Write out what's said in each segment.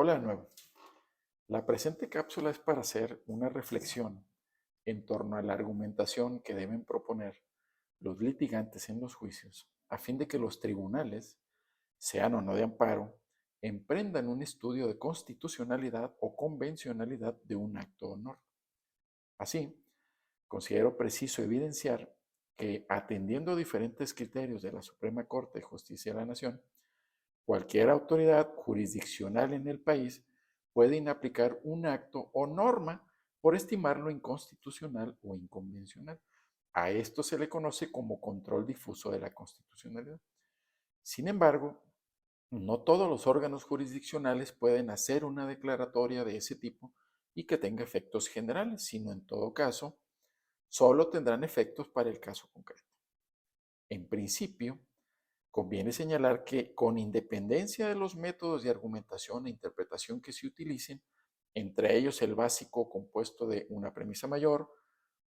Hola de nuevo. La presente cápsula es para hacer una reflexión en torno a la argumentación que deben proponer los litigantes en los juicios a fin de que los tribunales, sean o no de amparo, emprendan un estudio de constitucionalidad o convencionalidad de un acto o norma. Así, considero preciso evidenciar que, atendiendo a diferentes criterios de la Suprema Corte de Justicia de la Nación, cualquier autoridad jurisdiccional en el país puede inaplicar un acto o norma por estimarlo inconstitucional o inconvencional. A esto se le conoce como control difuso de la constitucionalidad. Sin embargo, no todos los órganos jurisdiccionales pueden hacer una declaratoria de ese tipo y que tenga efectos generales, sino en todo caso, solo tendrán efectos para el caso concreto. En principio, conviene señalar que, con independencia de los métodos de argumentación e interpretación que se utilicen, entre ellos el básico compuesto de una premisa mayor,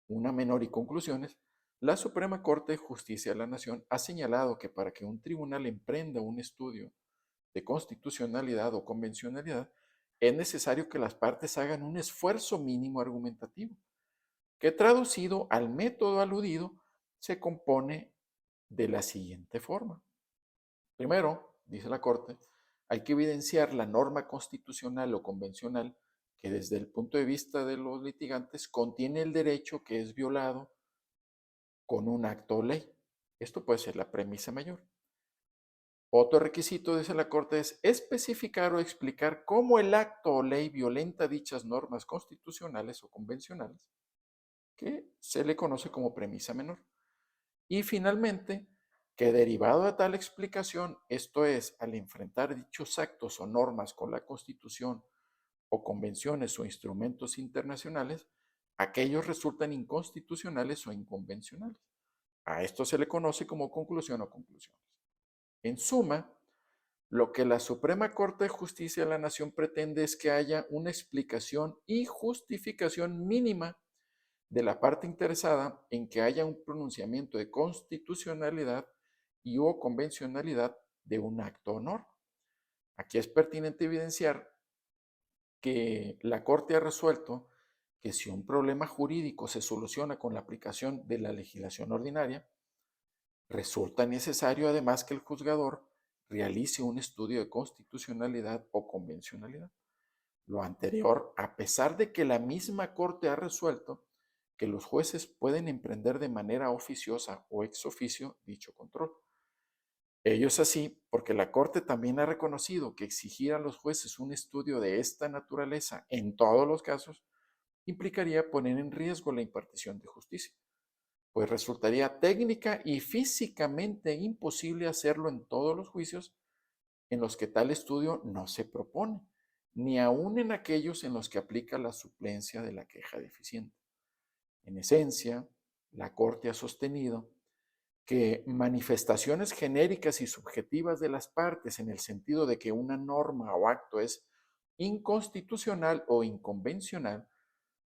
una menor y conclusiones, la Suprema Corte de Justicia de la Nación ha señalado que, para que un tribunal emprenda un estudio de constitucionalidad o convencionalidad, es necesario que las partes hagan un esfuerzo mínimo argumentativo, que, traducido al método aludido, se compone de la siguiente forma. Primero, dice la Corte, hay que evidenciar la norma constitucional o convencional que, desde el punto de vista de los litigantes, contiene el derecho que es violado con un acto o ley. Esto puede ser la premisa mayor. Otro requisito, dice la Corte, es especificar o explicar cómo el acto o ley violenta dichas normas constitucionales o convencionales, que se le conoce como premisa menor. Y finalmente, que, derivado de tal explicación, esto es, al enfrentar dichos actos o normas con la Constitución o convenciones o instrumentos internacionales, aquellos resultan inconstitucionales o inconvencionales. A esto se le conoce como conclusión o conclusiones. En suma, lo que la Suprema Corte de Justicia de la Nación pretende es que haya una explicación y justificación mínima de la parte interesada en que haya un pronunciamiento de constitucionalidad y o convencionalidad de un acto o norma. Aquí es pertinente evidenciar que la Corte ha resuelto que, si un problema jurídico se soluciona con la aplicación de la legislación ordinaria, resulta necesario además que el juzgador realice un estudio de constitucionalidad o convencionalidad. Lo anterior, a pesar de que la misma Corte ha resuelto que los jueces pueden emprender de manera oficiosa o ex oficio dicho control. Ello es así porque la Corte también ha reconocido que exigir a los jueces un estudio de esta naturaleza en todos los casos implicaría poner en riesgo la impartición de justicia, pues resultaría técnica y físicamente imposible hacerlo en todos los juicios en los que tal estudio no se propone, ni aun en aquellos en los que aplica la suplencia de la queja deficiente. En esencia, la Corte ha sostenido que manifestaciones genéricas y subjetivas de las partes, en el sentido de que una norma o acto es inconstitucional o inconvencional,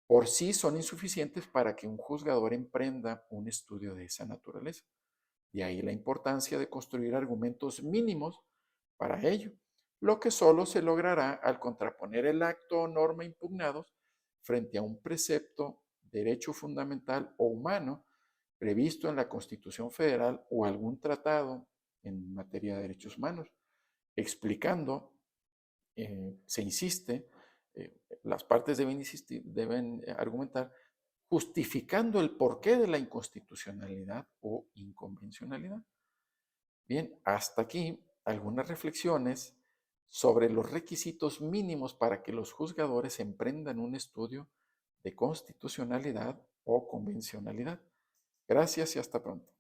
por sí son insuficientes para que un juzgador emprenda un estudio de esa naturaleza. De ahí la importancia de construir argumentos mínimos para ello, lo que solo se logrará al contraponer el acto o norma impugnados frente a un precepto, derecho fundamental o humano previsto en la Constitución Federal o algún tratado en materia de derechos humanos, explicando, se insiste, las partes deben argumentar, justificando el porqué de la inconstitucionalidad o inconvencionalidad. Bien, hasta aquí algunas reflexiones sobre los requisitos mínimos para que los juzgadores emprendan un estudio de constitucionalidad o convencionalidad. Gracias y hasta pronto.